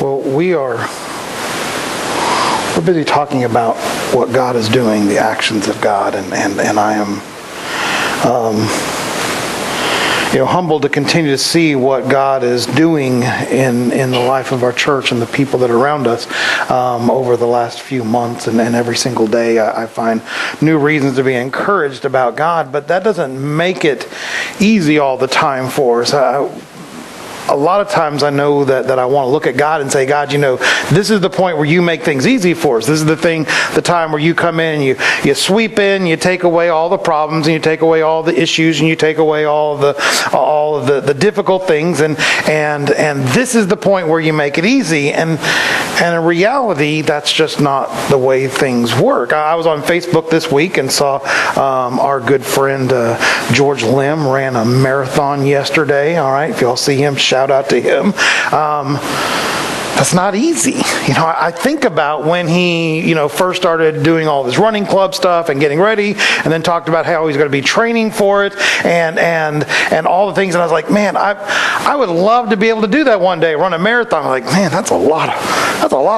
Well, we're busy talking about what God is doing, the actions of God, and I am humbled to continue to see what God is doing in the life of our church and the people that are around us over the last few months, and every single day I find new reasons to be encouraged about God, but that doesn't make it easy all the time for us. A lot of times I know that I want to look at God and say, God, this is the point where you make things easy for us. This is the time where you come in, you sweep in, you take away all the problems, and you take away all the issues, and you take away all of the difficult things, and this is the point where you make it easy. And in reality, that's just not the way things work. I was on Facebook this week and saw our good friend George Lim ran a marathon yesterday. All right, if y'all see him, shout out to him. That's not easy. I think about when he, first started doing all this running club stuff and getting ready, and then talked about how he's going to be training for it and all the things. And I was like, man, I would love to be able to do that one day, run a marathon. I'm like, man, that's a lot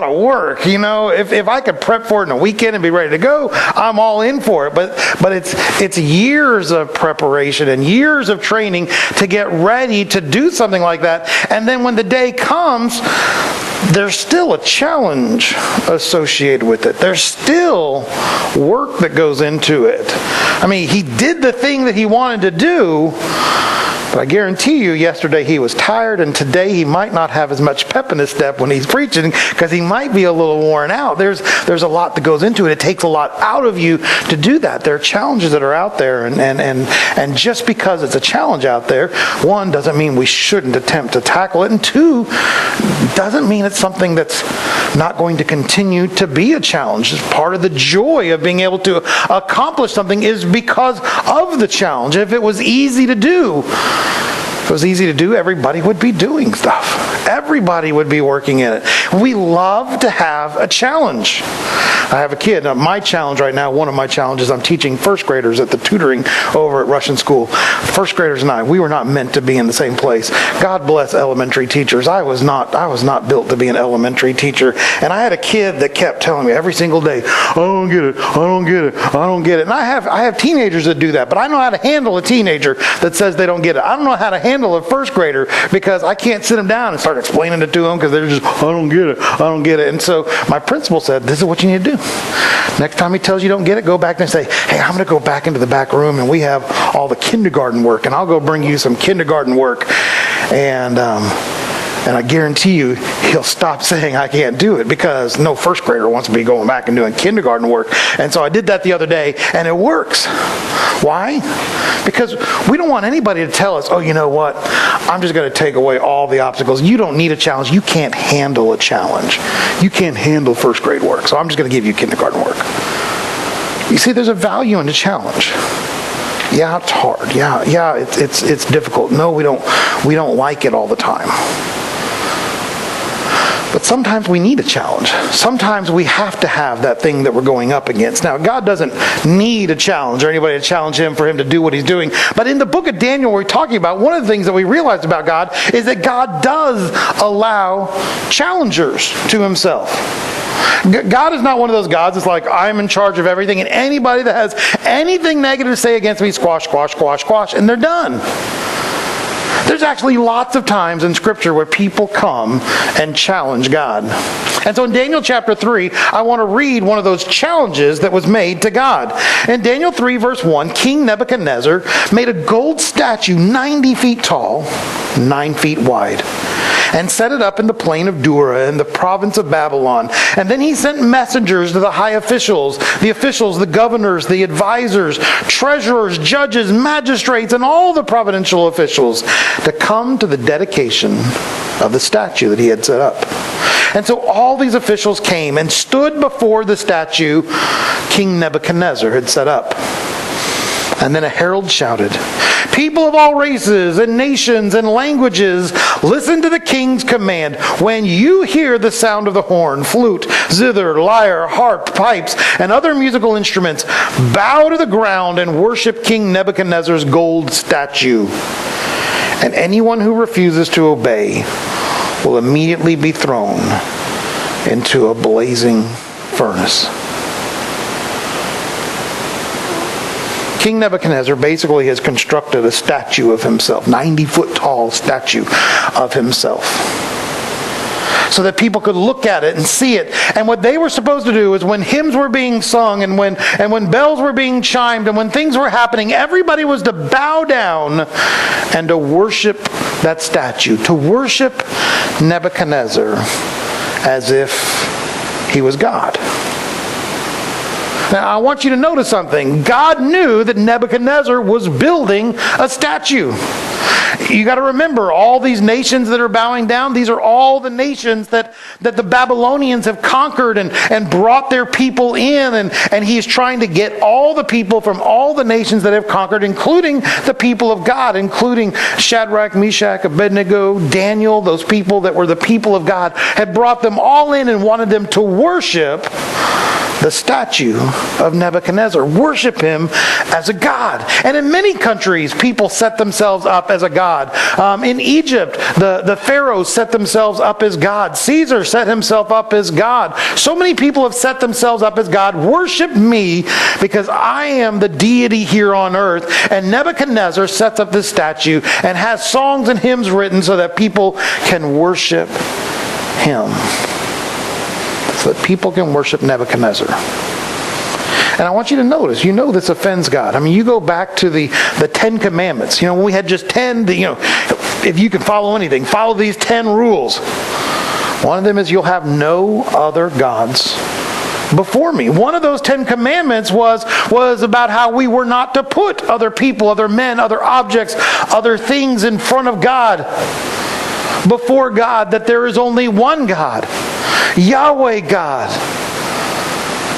of work. If I could prep for it in a weekend and be ready to go, I'm all in for it. But it's years of preparation and years of training to get ready to do something like that. And then when the day comes, there's still a challenge associated with it. There's still work that goes into it. I mean, he did the thing that he wanted to do, but I guarantee you yesterday he was tired, and today he might not have as much pep in his step when he's preaching because he might be a little worn out. There's a lot that goes into it. It takes a lot out of you to do that. There are challenges that are out there, and just because it's a challenge out there, one, doesn't mean we shouldn't attempt to tackle it, and two, doesn't mean it's something that's not going to continue to be a challenge. It's part of the joy of being able to accomplish something is because of the challenge. If it was easy to do, everybody would be doing stuff. Everybody would be working in it. We love to have a challenge. I have a kid. Now, my challenge right now, one of my challenges, I'm teaching first graders at the tutoring over at Russian School. First graders and I, we were not meant to be in the same place. God bless elementary teachers. I was not built to be an elementary teacher. And I had a kid that kept telling me every single day, I don't get it, I don't get it, I don't get it. And I have teenagers that do that, but I know how to handle a teenager that says they don't get it. I don't know how to handle a first grader because I can't sit them down and start explaining it to them because they're just, I don't get it, I don't get it. And so my principal said, this is what you need to do. Next time he tells you don't get it, go back and say, hey, I'm going to go back into the back room and we have all the kindergarten work, and I'll go bring you some kindergarten work. And I guarantee you he'll stop saying I can't do it, because no first grader wants to be going back and doing kindergarten work. And so I did that the other day, and it works. Why? Because we don't want anybody to tell us, oh, you know what, I'm just going to take away all the obstacles. You don't need a challenge. You can't handle a challenge. You can't handle first grade work, so I'm just going to give you kindergarten work. You see, there's a value in the challenge. Yeah, it's hard. Yeah, it's difficult. No, we don't like it all the time. But sometimes we need a challenge. Sometimes we have to have that thing that we're going up against. Now, God doesn't need a challenge or anybody to challenge him for him to do what he's doing. But in the book of Daniel, we're talking about one of the things that we realized about God is that God does allow challengers to himself. God is not one of those gods that's like, I'm in charge of everything, and anybody that has anything negative to say against me, squash, squash, squash, squash, and they're done. There's actually lots of times in Scripture where people come and challenge God. And so in Daniel chapter 3, I want to read one of those challenges that was made to God. In Daniel 3 verse 1, King Nebuchadnezzar made a gold statue 90 feet tall, 9 feet wide, and set it up in the plain of Dura in the province of Babylon. And then he sent messengers to the high officials, the governors, the advisors, treasurers, judges, magistrates, and all the providential officials to come to the dedication of the statue that he had set up. And so all these officials came and stood before the statue King Nebuchadnezzar had set up. And then a herald shouted, "People of all races and nations and languages, listen to the king's command. When you hear the sound of the horn, flute, zither, lyre, harp, pipes, and other musical instruments, bow to the ground and worship King Nebuchadnezzar's gold statue. And anyone who refuses to obey will immediately be thrown into a blazing furnace. King Nebuchadnezzar basically has constructed a statue of himself, 90-foot tall statue of himself, so that people could look at it and see it. And what they were supposed to do is when hymns were being sung and when bells were being chimed and when things were happening, everybody was to bow down and to worship that statue, to worship Nebuchadnezzar as if he was God. Now, I want you to notice something. God knew that Nebuchadnezzar was building a statue. You got to remember, all these nations that are bowing down, these are all the nations that the Babylonians have conquered and brought their people in. And he's trying to get all the people from all the nations that have conquered, including the people of God, including Shadrach, Meshach, Abednego, Daniel, those people that were the people of God, had brought them all in and wanted them to worship the statue of Nebuchadnezzar, worship him as a god. And in many countries, people set themselves up as a god. In Egypt, the pharaohs set themselves up as God. Caesar set himself up as God. So many people have set themselves up as God. Worship me because I am the deity here on earth. And Nebuchadnezzar sets up this statue and has songs and hymns written so that people can worship him. So that people can worship Nebuchadnezzar. And I want you to notice, this offends God. I mean, you go back to the 10 Commandments. When we had just 10, if you can follow anything, follow these 10 rules. One of them is you'll have no other gods before me. One of those 10 Commandments was about how we were not to put other people, other men, other objects, other things in front of God, before God, that there is only one God. Yahweh God.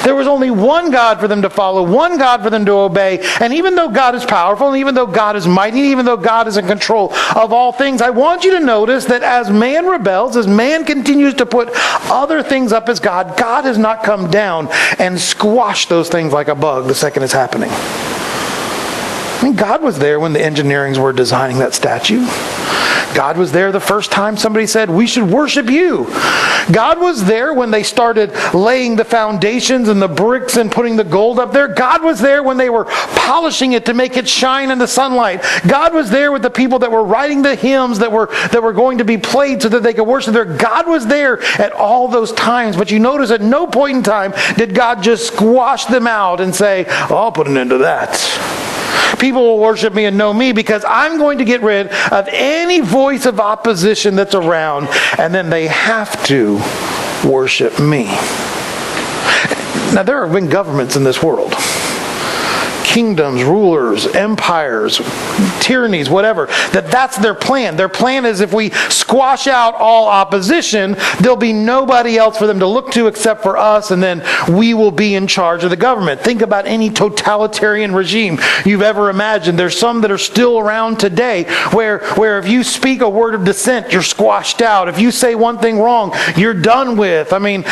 There was only one God for them to follow, one God for them to obey. And even though God is powerful, and even though God is mighty, even though God is in control of all things, I want you to notice that as man rebels, as man continues to put other things up as God, God has not come down and squashed those things like a bug the second it's happening. I mean, God was there when the engineerings were designing that statue. God was there the first time somebody said, we should worship you. God was there when they started laying the foundations and the bricks and putting the gold up there. God was there when they were polishing it to make it shine in the sunlight. God was there with the people that were writing the hymns that were going to be played so that they could worship there. God was there at all those times. But you notice at no point in time did God just squash them out and say, I'll put an end to that. People will worship me and know me because I'm going to get rid of any voice of opposition that's around, and then they have to worship me. Now, there have been governments in this world. Kingdoms, rulers, empires, tyrannies, whatever, that's their plan. Their plan is if we squash out all opposition, there'll be nobody else for them to look to except for us, and then we will be in charge of the government. Think about any totalitarian regime you've ever imagined. There's some that are still around today where if you speak a word of dissent, you're squashed out. If you say one thing wrong, you're done with. I mean,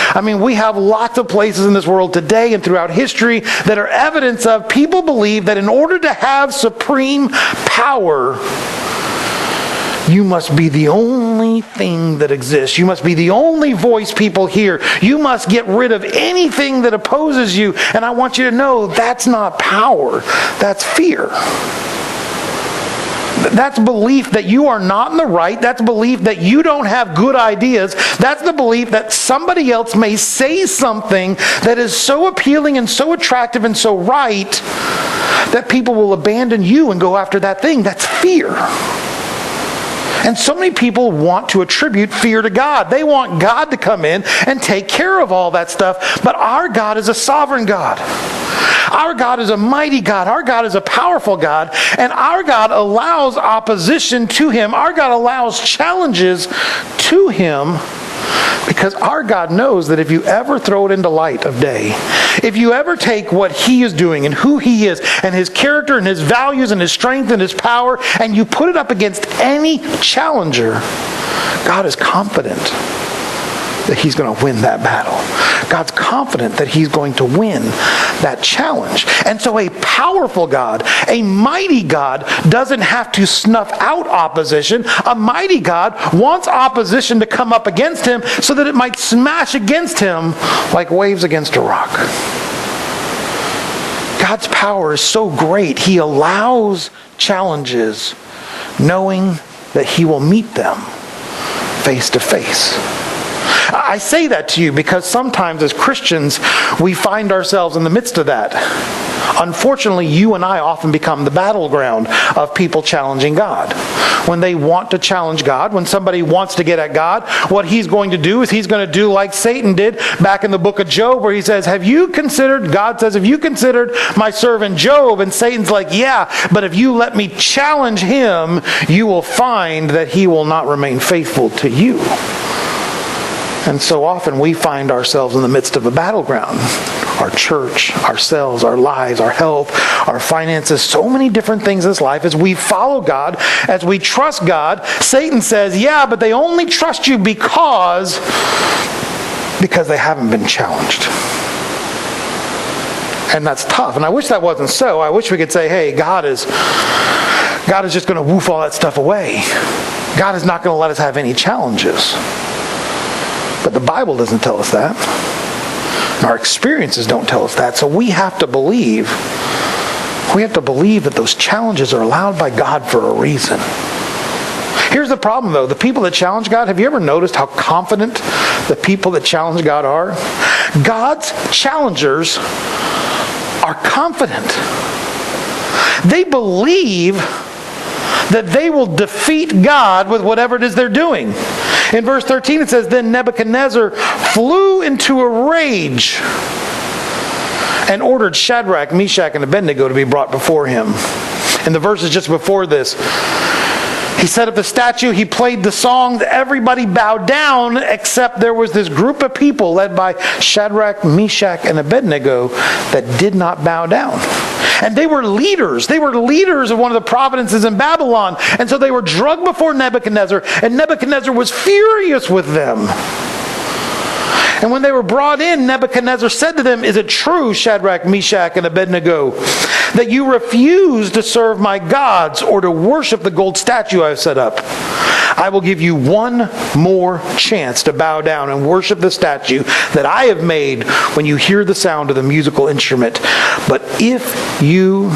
we have lots of places in this world today and throughout history that are evidence of people believe that in order to have supreme power, you must be the only thing that exists. You must be the only voice people hear. You must get rid of anything that opposes you. And I want you to know that's not power. That's fear. That's belief that you are not in the right. That's belief that you don't have good ideas. That's the belief that somebody else may say something that is so appealing and so attractive and so right that people will abandon you and go after that thing. That's fear. And so many people want to attribute fear to God. They want God to come in and take care of all that stuff. But our God is a sovereign God. Our God is a mighty God. Our God is a powerful God. And our God allows opposition to Him. Our God allows challenges to Him because our God knows that if you ever throw it into light of day, if you ever take what He is doing and who He is and His character and His values and His strength and His power and you put it up against any challenger, God is confident that he's going to win that battle. God's confident that he's going to win that challenge. And so a powerful God, a mighty God, doesn't have to snuff out opposition. A mighty God wants opposition to come up against him so that it might smash against him like waves against a rock. God's power is so great, he allows challenges knowing that he will meet them face to face. I say that to you because sometimes as Christians, we find ourselves in the midst of that. Unfortunately, you and I often become the battleground of people challenging God. When they want to challenge God, when somebody wants to get at God, what he's going to do is he's going to do like Satan did back in the book of Job, where he says, God says, have you considered my servant Job? And Satan's like, yeah, but if you let me challenge him, you will find that he will not remain faithful to you. And so often we find ourselves in the midst of a battleground. Our church, ourselves, our lives, our health, our finances, so many different things in this life. As we follow God, as we trust God, Satan says, yeah, but they only trust you because they haven't been challenged. And that's tough. And I wish that wasn't so. I wish we could say, hey, God is just going to woof all that stuff away. God is not going to let us have any challenges. But the Bible doesn't tell us that. Our experiences don't tell us that. So we have to believe that those challenges are allowed by God for a reason. Here's the problem, though. The people that challenge God, have you ever noticed how confident the people that challenge God are? God's challengers are confident. They believe that they will defeat God with whatever it is they're doing. In verse 13 it says, then Nebuchadnezzar flew into a rage and ordered Shadrach, Meshach, and Abednego to be brought before him. In the verses just before this, he set up the statue, he played the song, everybody bowed down except there was this group of people led by Shadrach, Meshach, and Abednego that did not bow down. And they were leaders. They were leaders of one of the provinces in Babylon. And so they were drugged before Nebuchadnezzar, and Nebuchadnezzar was furious with them. And when they were brought in, Nebuchadnezzar said to them, is it true, Shadrach, Meshach, and Abednego, that you refuse to serve my gods or to worship the gold statue I have set up? I will give you one more chance to bow down and worship the statue that I have made when you hear the sound of the musical instrument. But if you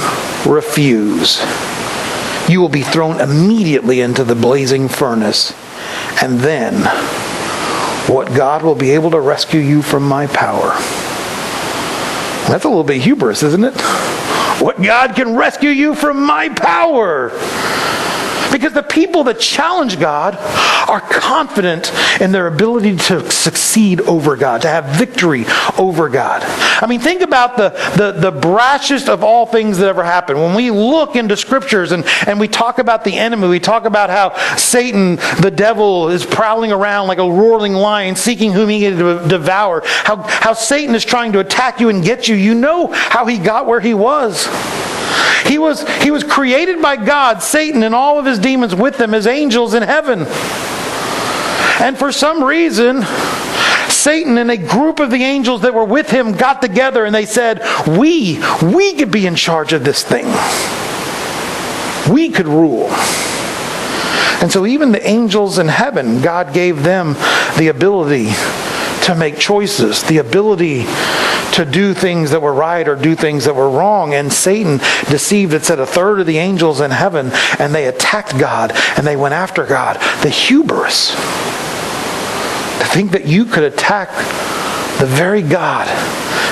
refuse, you will be thrown immediately into the blazing furnace. And then what God will be able to rescue you from my power. That's a little bit hubris, isn't it? What God can rescue you from my power. Because the people that challenge God are confident in their ability to succeed over God, to have victory over God. I mean, think about the brashest of all things that ever happened. When we look into scriptures and we talk about the enemy, we talk about how Satan, the devil, is prowling around like a roaring lion, seeking whom he can devour. How Satan is trying to attack you and get you. You know how he got where he was. He was created by God, Satan, and all of his demons with him as angels in heaven. And for some reason, Satan and a group of the angels that were with him got together and they said, we could be in charge of this thing. We could rule. And so even the angels in heaven, God gave them the ability to make choices, the ability to do things that were right or do things that were wrong. And Satan deceived, it said, a third of the angels in heaven, and they attacked God and they went after God. The hubris to think that you could attack the very God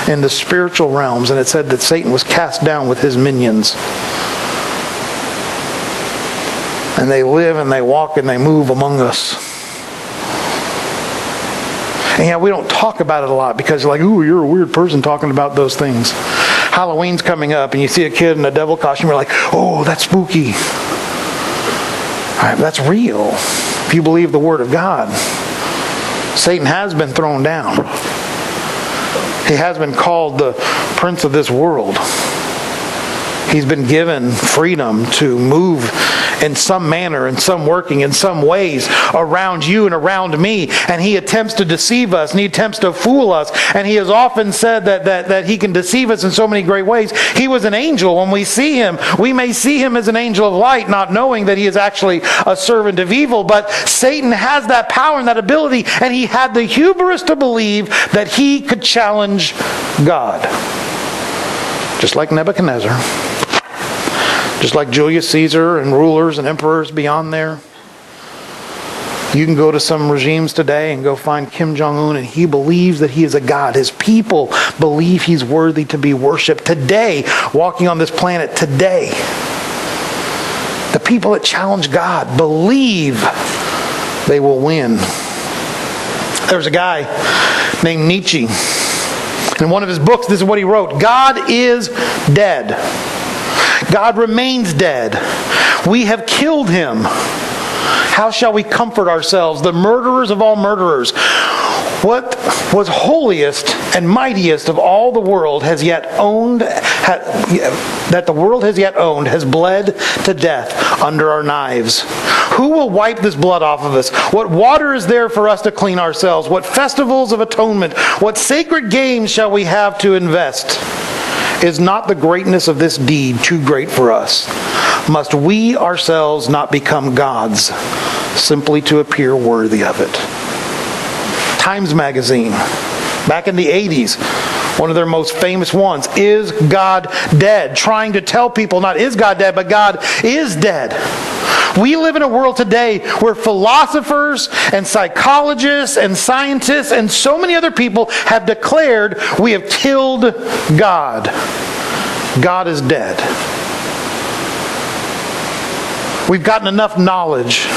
in the spiritual realms. And it said that Satan was cast down with his minions. And they live and they walk and they move among us. And yeah, we don't talk about it a lot because you're like, ooh, you're a weird person talking about those things. Halloween's coming up and you see a kid in a devil costume, you're like, oh, that's spooky. All right, that's real. If you believe the Word of God, Satan has been thrown down. He has been called the prince of this world. He's been given freedom to move in some manner, in some working, in some ways around you and around me. And he attempts to deceive us, and he attempts to fool us. And he has often said that he can deceive us in so many great ways. He was an angel. When we see him, we may see him as an angel of light, not knowing that he is actually a servant of evil. But Satan has that power and that ability, and he had the hubris to believe that he could challenge God. Just like Nebuchadnezzar. Just like Julius Caesar and rulers and emperors beyond there. You can go to some regimes today and go find Kim Jong-un, and he believes that he is a god. His people believe he's worthy to be worshipped today, walking on this planet today. The people that challenge God believe they will win. There's a guy named Nietzsche. In one of his books, this is what he wrote: God is dead. God remains dead. We have killed him. How shall we comfort ourselves, the murderers of all murderers? What was holiest and mightiest of all the world has yet owned, that the world has yet owned, has bled to death under our knives. Who will wipe this blood off of us? What water is there for us to clean ourselves? What festivals of atonement? What sacred games shall we have to invest? Is not the greatness of this deed too great for us? Must we ourselves not become gods simply to appear worthy of it? Times Magazine, back in the 80s, one of their most famous ones, Is God Dead? Trying to tell people not is God dead, but God is dead. We live in a world today where philosophers and psychologists and scientists and so many other people have declared we have killed God. God is dead. We've gotten enough knowledge.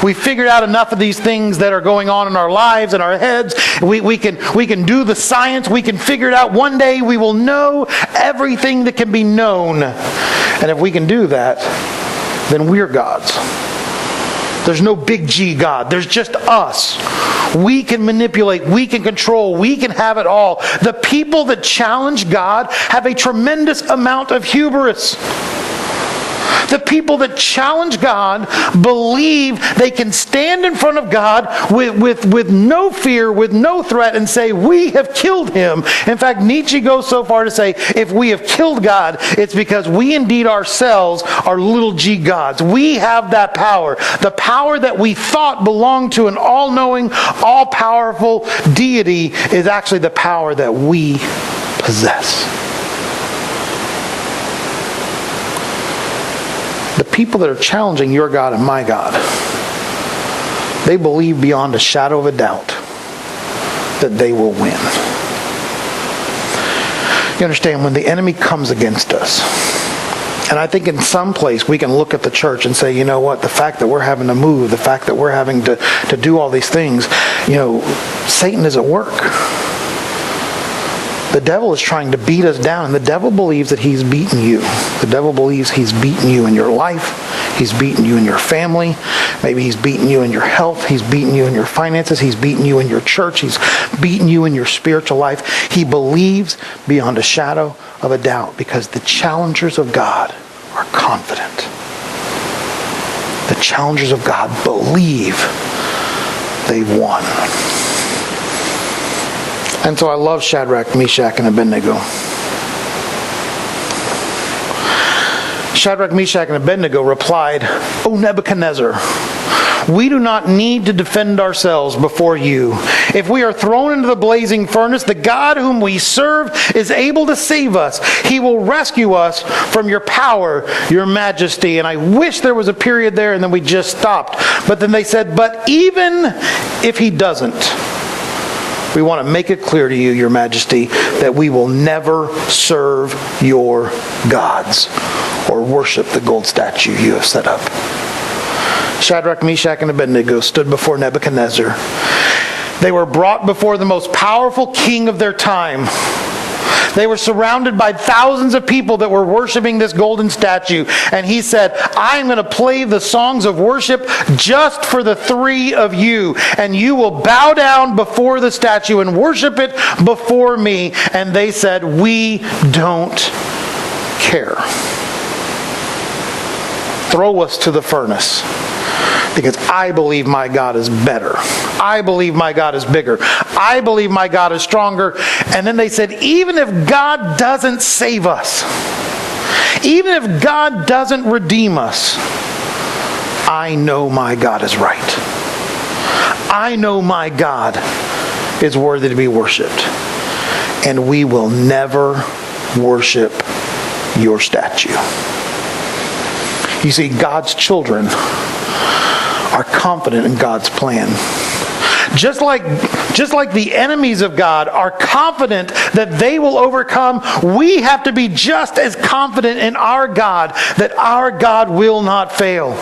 We've figured out enough of these things that are going on in our lives and our heads. We can do the science. We can figure it out. One day we will know everything that can be known. And if we can do that, then we're gods. There's no big G God. There's just us. We can manipulate. We can control. We can have it all. The people that challenge God have a tremendous amount of hubris. The people that challenge God believe they can stand in front of God with no fear, with no threat, and say, we have killed him. In fact, Nietzsche goes so far to say, if we have killed God, it's because we indeed ourselves are little g gods. We have that power. The power that we thought belonged to an all-knowing, all-powerful deity is actually the power that we possess. The people that are challenging your God and my God, they believe beyond a shadow of a doubt that they will win. You understand, when the enemy comes against us, and I think in some place we can look at the church and say, you know what, the fact that we're having to move, the fact that we're having to do all these things, Satan is at work. The devil is trying to beat us down, and the devil believes that he's beaten you. The devil believes he's beaten you in your life. He's beaten you in your family. Maybe he's beaten you in your health. He's beaten you in your finances. He's beaten you in your church. He's beaten you in your spiritual life. He believes beyond a shadow of a doubt, because the challengers of God are confident. The challengers of God believe they've won. And so I love Shadrach, Meshach, and Abednego. Shadrach, Meshach, and Abednego replied, O Nebuchadnezzar, we do not need to defend ourselves before you. If we are thrown into the blazing furnace, the God whom we serve is able to save us. He will rescue us from your power, your majesty. And I wish there was a period there and then we just stopped. But then they said, but even if he doesn't, we want to make it clear to you, your majesty, that we will never serve your gods or worship the gold statue you have set up. Shadrach, Meshach, and Abednego stood before Nebuchadnezzar. They were brought before the most powerful king of their time. They were surrounded by thousands of people that were worshiping this golden statue. And he said, I'm going to play the songs of worship just for the three of you. And you will bow down before the statue and worship it before me. And they said, we don't care. throw us to the furnace. Because I believe my God is better. I believe my God is bigger. I believe my God is stronger. And then they said, even if God doesn't save us, even if God doesn't redeem us, I know my God is right. I know my God is worthy to be worshiped. And we will never worship your statue. You see, God's children are confident in God's plan. Just like the enemies of God are confident that they will overcome, we have to be just as confident in our God that our God will not fail.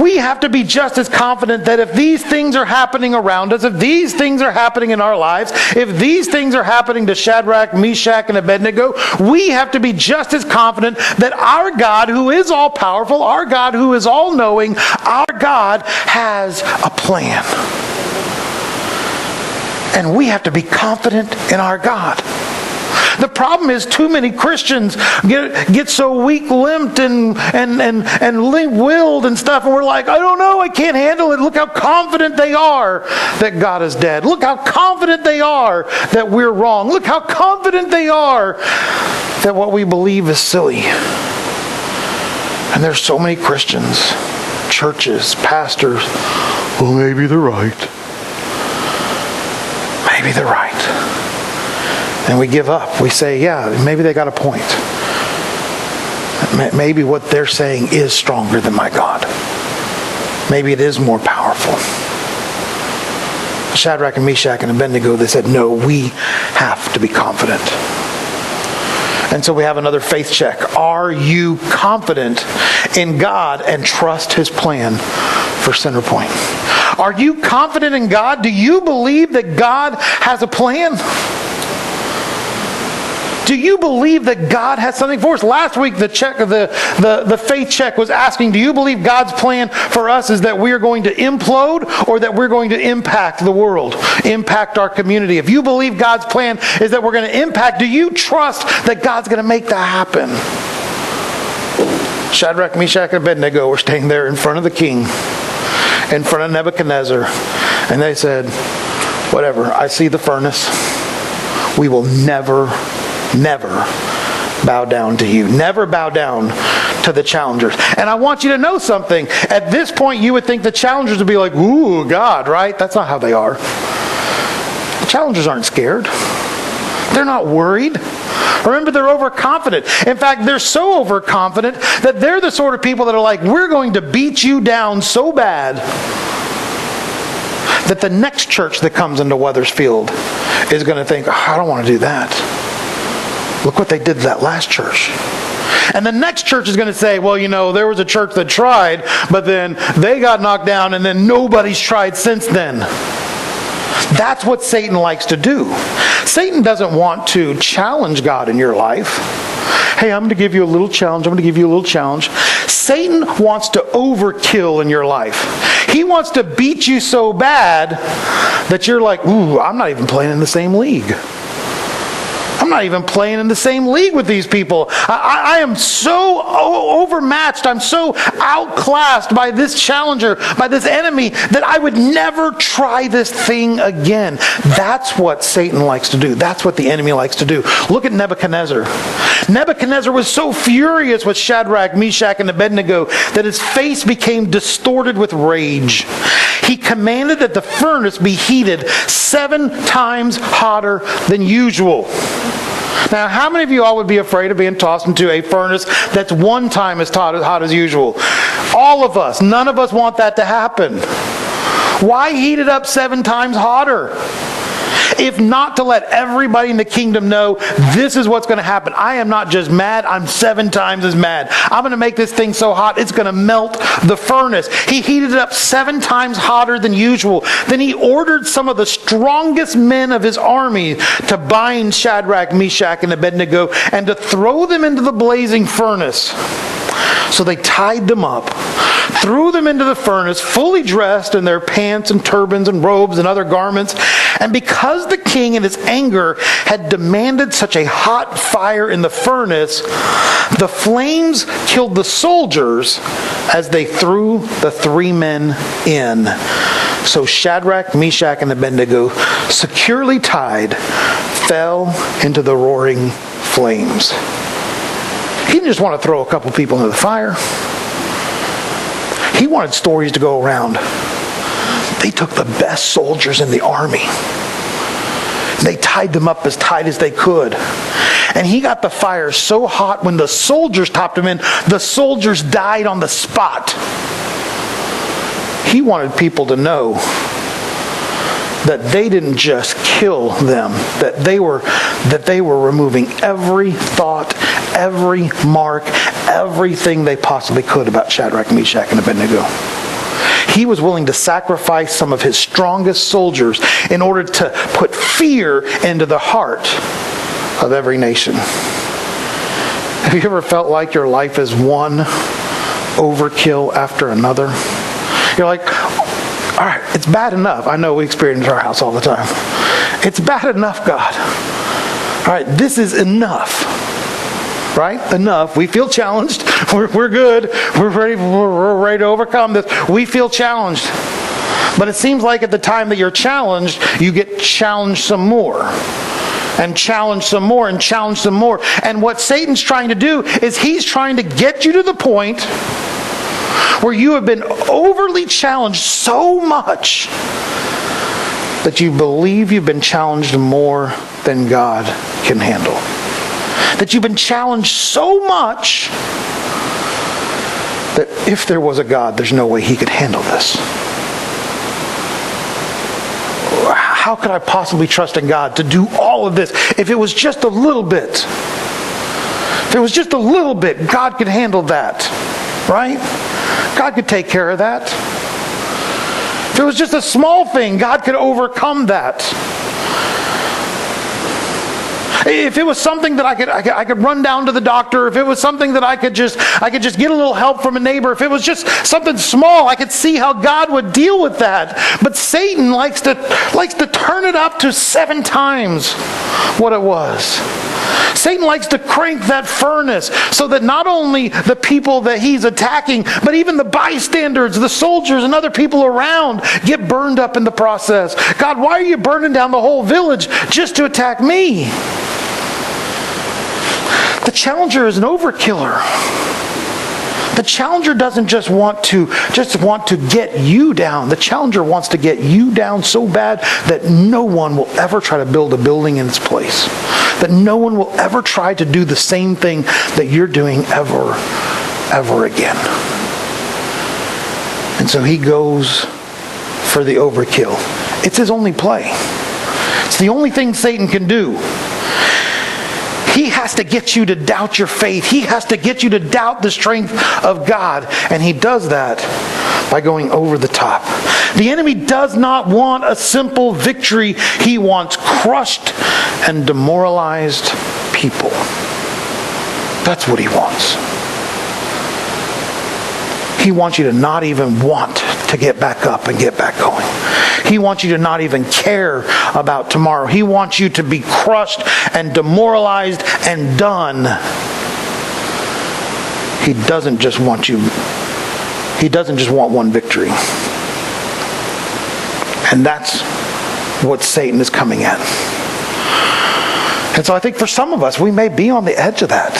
We have to be just as confident that if these things are happening around us, if these things are happening in our lives, if these things are happening to Shadrach, Meshach, and Abednego, we have to be just as confident that our God, who is all-powerful, our God, who is all-knowing, our God has a plan. And we have to be confident in our God. The problem is too many Christians get so weak-limbed and limp-willed and stuff, and we're like, I don't know, I can't handle it. Look how confident they are that God is dead. Look how confident they are that we're wrong. Look how confident they are that what we believe is silly. And there's so many Christians, churches, pastors, well, maybe they're right. Maybe they're right. And we give up. We say, yeah, maybe they got a point. Maybe what they're saying is stronger than my God. Maybe it is more powerful. Shadrach and Meshach and Abednego, they said, no, we have to be confident. And so we have another faith check. Are you confident in God and trust His plan for CenterPoint? Are you confident in God? Do you believe that God has a plan? Do you believe that God has something for us? Last week, the faith check was asking, do you believe God's plan for us is that we are going to implode or that we're going to impact the world, impact our community? If you believe God's plan is that we're going to impact, do you trust that God's going to make that happen? Shadrach, Meshach, and Abednego were staying there in front of the king, in front of Nebuchadnezzar, and they said, whatever, I see the furnace. We will never bow down to you. Never bow down to the challengers. And I want you to know something. At this point, you would think the challengers would be like, ooh, God, right? That's not how they are. The challengers aren't scared. They're not worried. Remember, they're overconfident. In fact, they're so overconfident that they're the sort of people that are like, we're going to beat you down so bad that the next church that comes into Weathersfield is going to think, I don't want to do that. Look what they did to that last church. And the next church is going to say, well, you know, there was a church that tried, but then they got knocked down, and then nobody's tried since then. That's what Satan likes to do. Satan doesn't want to challenge God in your life. Hey, I'm going to give you a little challenge. I'm going to give you a little challenge. Satan wants to overkill in your life. He wants to beat you so bad that you're like, ooh, I'm not even playing in the same league. I'm not even playing in the same league with these people. I am so overmatched. I'm so outclassed by this challenger, by this enemy, that I would never try this thing again. That's what Satan likes to do. That's what the enemy likes to do. Look at Nebuchadnezzar. Nebuchadnezzar was so furious with Shadrach, Meshach, and Abednego that his face became distorted with rage. He commanded that the furnace be heated 7 times hotter than usual. Now, how many of you all would be afraid of being tossed into a furnace that's 1 time as hot as usual? All of us. None of us want that to happen. Why heat it up 7 times hotter? If not to let everybody in the kingdom know this is what's going to happen. I am not just mad, I'm 7 times as mad. I'm going to make this thing so hot it's going to melt the furnace. He heated it up 7 times hotter than usual. Then he ordered some of the strongest men of his army to bind Shadrach, Meshach, and Abednego and to throw them into the blazing furnace. So they tied them up, threw them into the furnace, fully dressed in their pants and turbans and robes and other garments, And because the king in his anger had demanded such a hot fire in the furnace, the flames killed the soldiers as they threw the 3 men in. So Shadrach, Meshach, and Abednego, securely tied, fell into the roaring flames. He didn't just want to throw a couple people into the fire. He wanted stories to go around. They took the best soldiers in the army. They tied them up as tight as they could. And he got the fire so hot when the soldiers topped him in, the soldiers died on the spot. He wanted people to know that they didn't just kill them, that they were removing every thought, every mark, everything they possibly could about Shadrach, Meshach, and Abednego. He was willing to sacrifice some of his strongest soldiers in order to put fear into the heart of every nation. Have you ever felt like your life is one overkill after another? You're like, all right, it's bad enough. I know we experience our house all the time. It's bad enough, God. All right, this is enough. Right? Enough. We feel challenged. We're good. We're ready to overcome this. We feel challenged. But it seems like at the time that you're challenged, you get challenged some more. And challenged some more and challenged some more. And what Satan's trying to do is he's trying to get you to the point where you have been overly challenged so much that you believe you've been challenged more than God can handle. That you've been challenged so much that if there was a God, there's no way he could handle this. How could I possibly trust in God to do all of this if it was just a little bit? If it was just a little bit, God could handle that. Right? God could take care of that. If it was just a small thing, God could overcome that. If it was something that I could run down to the doctor, if it was something that I could just get a little help from a neighbor, if it was just something small, I could see how God would deal with that. But Satan likes to turn it up to 7 times what it was. Satan likes to crank that furnace so that not only the people that he's attacking, but even the bystanders, the soldiers and other people around get burned up in the process. God, why are you burning down the whole village just to attack me? The challenger is an overkiller. The challenger doesn't just want to get you down. The challenger wants to get you down so bad that no one will ever try to build a building in its place. That no one will ever try to do the same thing that you're doing ever again. And so he goes for the overkill. It's his only play. It's the only thing Satan can do. He has to get you to doubt your faith. He has to get you to doubt the strength of God. And he does that by going over the top. The enemy does not want a simple victory. He wants crushed and demoralized people. That's what he wants. He wants you to not even want to get back up and get back going. He wants you to not even care about tomorrow. He wants you to be crushed and demoralized and done. He doesn't just want one victory. And that's what Satan is coming at. And so I think for some of us, we may be on the edge of that.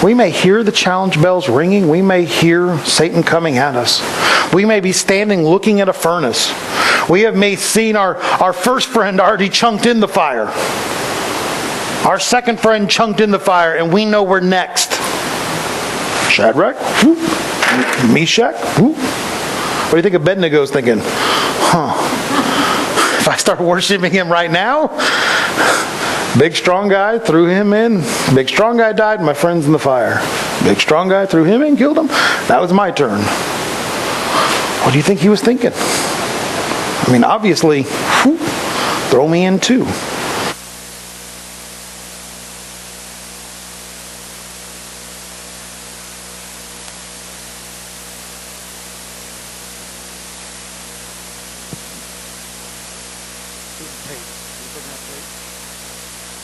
We may hear the challenge bells ringing. We may hear Satan coming at us. We may be standing looking at a furnace. We may have seen our first friend already chunked in the fire. Our second friend chunked in the fire, and we know we're next. Shadrach? Whoop. Meshach? Whoop. What do you think Abednego's thinking? If I start worshiping him right now, big strong guy, threw him in. Big strong guy died, my friend's in the fire. Big strong guy, threw him in, killed him. That was my turn. What do you think he was thinking? I mean, obviously, throw me in too.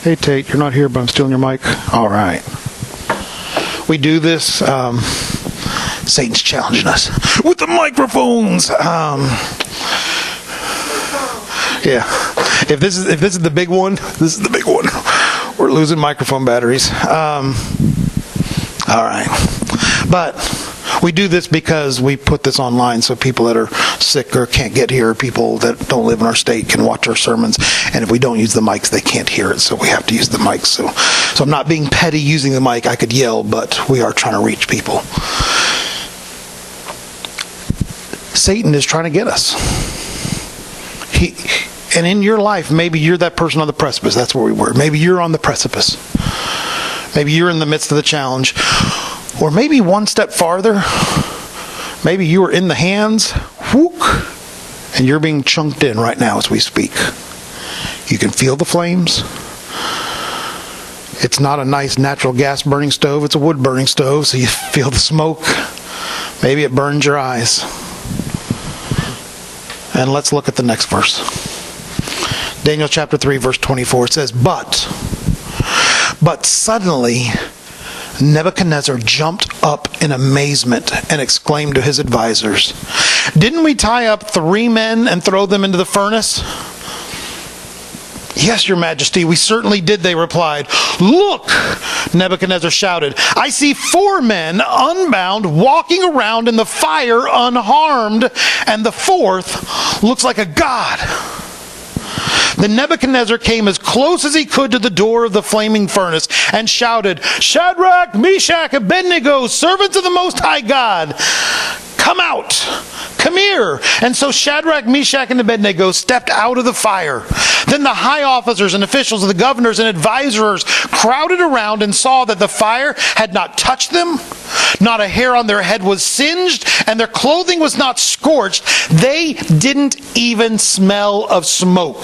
Hey, Tate, you're not here, but I'm stealing your mic. All right. We do this. Satan's challenging us with the microphones. Yeah. If this is the big one, this is the big one. We're losing microphone batteries. All right. But we do this because we put this online so people that are sick or can't get here, people that don't live in our state can watch our sermons. And if we don't use the mics, they can't hear it. So we have to use the mics. So I'm not being petty using the mic. I could yell, but we are trying to reach people. Satan is trying to get us. And in your life, maybe you're that person on the precipice. That's where we were. Maybe you're on the precipice. Maybe you're in the midst of the challenge. Or maybe one step farther, maybe you are in the hands, and you're being chunked in right now as we speak. You can feel the flames. It's not a nice natural gas burning stove, it's a wood burning stove, so you feel the smoke. Maybe it burns your eyes. And let's look at the next verse. Daniel chapter 3, verse 24 says, But suddenly Nebuchadnezzar jumped up in amazement and exclaimed to his advisors, Didn't we tie up 3 men and throw them into the furnace? Yes, your majesty, we certainly did, they replied. Look, Nebuchadnezzar shouted, I see 4 men unbound walking around in the fire unharmed, and the 4th looks like a god. Then Nebuchadnezzar came as close as he could to the door of the flaming furnace and shouted, Shadrach, Meshach, Abednego, servants of the Most High God, come out, come here. And so Shadrach, Meshach, and Abednego stepped out of the fire. Then the high officers and officials of the governors and advisors crowded around and saw that the fire had not touched them, not a hair on their head was singed, and their clothing was not scorched. They didn't even smell of smoke.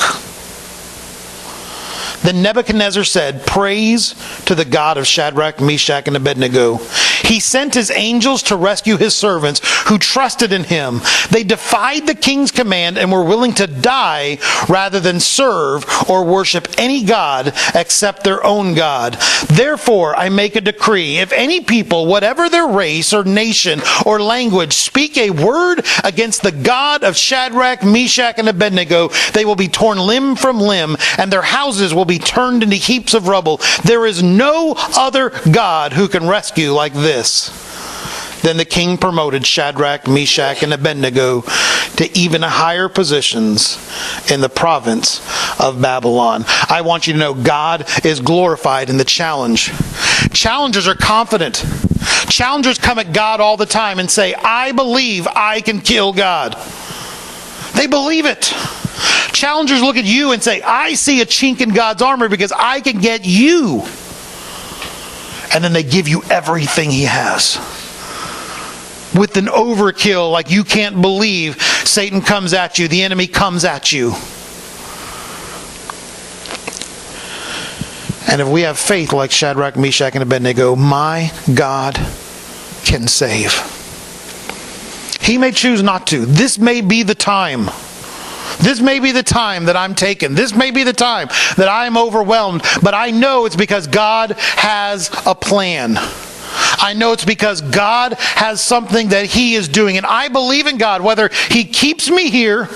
Then Nebuchadnezzar said, Praise to the God of Shadrach, Meshach, and Abednego. He sent his angels to rescue his servants who trusted in him. They defied the king's command and were willing to die rather than serve or worship any god except their own God. Therefore, I make a decree. If any people, whatever their race or nation or language, speak a word against the God of Shadrach, Meshach, and Abednego, they will be torn limb from limb, and their houses will be turned into heaps of rubble. There is no other God who can rescue like this. Then the king promoted Shadrach, Meshach, and Abednego to even higher positions in the province of Babylon. I want you to know God is glorified in the challenge. Challengers are confident. Challengers come at God all the time and say, I believe I can kill God. They believe it. Challengers look at you and say, I see a chink in God's armor because I can get you. And then they give you everything he has. With an overkill like you can't believe, Satan comes at you, the enemy comes at you. And if we have faith like Shadrach, Meshach, and Abednego, my God can save. He may choose not to. This may be the time. This may be the time that I'm taken. This may be the time that I am overwhelmed. But I know it's because God has a plan. I know it's because God has something that he is doing. And I believe in God. Whether he keeps me here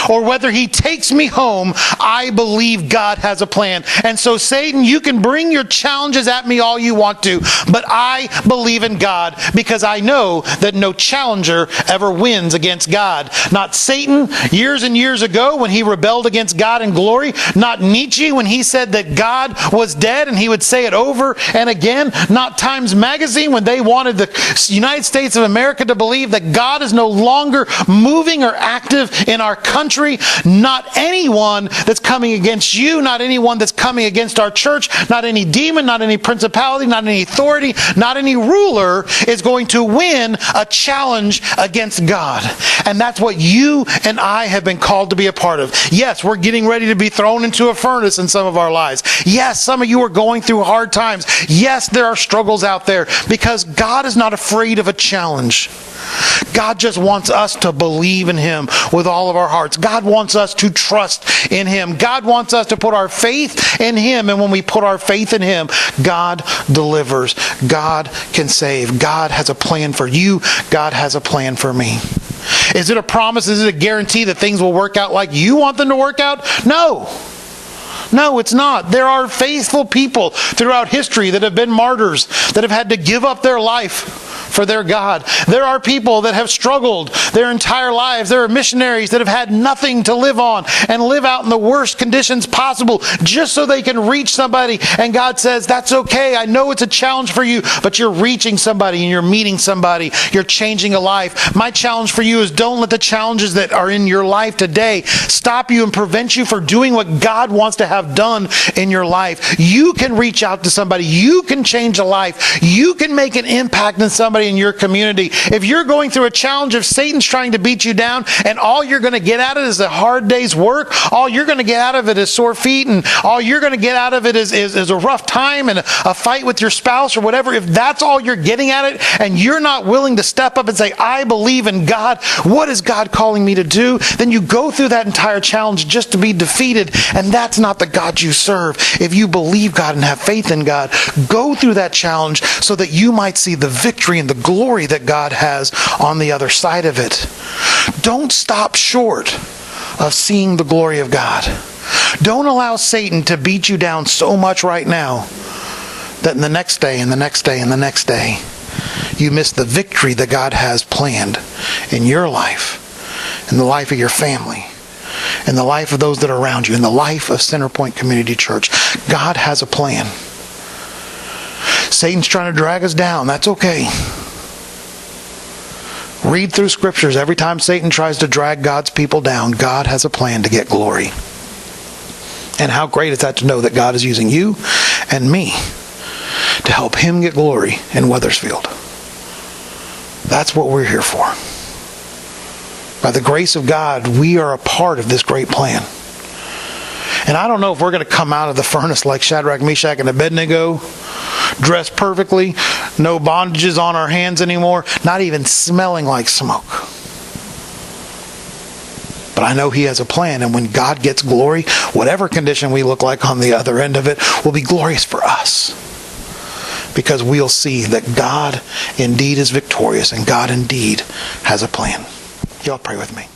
or whether he takes me home, I believe God has a plan. And so Satan, you can bring your challenges at me all you want to, but I believe in God because I know that no challenger ever wins against God. Not Satan years and years ago when he rebelled against God in glory. Not Nietzsche when he said that God was dead and he would say it over and again. Not Times Magazine when they wanted the United States of America to believe that God is no longer moving or active in our country. Not anyone that's coming against you, not anyone that's coming against our church, not any demon, not any principality, not any authority, not any ruler is going to win a challenge against God. And that's what you and I have been called to be a part of. Yes, we're getting ready to be thrown into a furnace in some of our lives. Yes, some of you are going through hard times. Yes, there are struggles out there because God is not afraid of a challenge. God just wants us to believe in Him with all of our hearts. God wants us to trust in Him. God wants us to put our faith in Him. And when we put our faith in Him, God delivers. God can save. God has a plan for you. God has a plan for me. Is it a promise? Is it a guarantee that things will work out like you want them to work out? No. No, it's not. There are faithful people throughout history that have been martyrs, that have had to give up their life for their God. There are people that have struggled their entire lives. There are missionaries that have had nothing to live on and live out in the worst conditions possible just so they can reach somebody. And God says, that's okay. I know it's a challenge for you, but you're reaching somebody and you're meeting somebody. You're changing a life. My challenge for you is don't let the challenges that are in your life today stop you and prevent you from doing what God wants to have done in your life. You can reach out to somebody. You can change a life. You can make an impact in somebody in your community. If you're going through a challenge, if Satan's trying to beat you down and all you're going to get out of it is a hard day's work, all you're going to get out of it is sore feet, and all you're going to get out of it is a rough time and a fight with your spouse or whatever, if that's all you're getting at it and you're not willing to step up and say, I believe in God, what is God calling me to do? Then you go through that entire challenge just to be defeated, and that's not the God you serve. If you believe God and have faith in God, go through that challenge so that you might see the victory and the glory that God has on the other side of it. Don't stop short of seeing the glory of God. Don't allow Satan to beat you down so much right now that in the next day and the next day and the next day you miss the victory that God has planned in your life, in the life of your family, in the life of those that are around you, in the life of CenterPoint Community Church. God has a plan. Satan's trying to drag us down. That's okay. Read through scriptures. Every time Satan tries to drag God's people down, God has a plan to get glory. And how great is that to know that God is using you and me to help Him get glory in Wethersfield. That's what we're here for. By the grace of God, we are a part of this great plan. And I don't know if we're going to come out of the furnace like Shadrach, Meshach, and Abednego, dressed perfectly, no bondages on our hands anymore, not even smelling like smoke. But I know He has a plan, and when God gets glory, whatever condition we look like on the other end of it will be glorious for us. Because we'll see that God indeed is victorious, and God indeed has a plan. Y'all pray with me.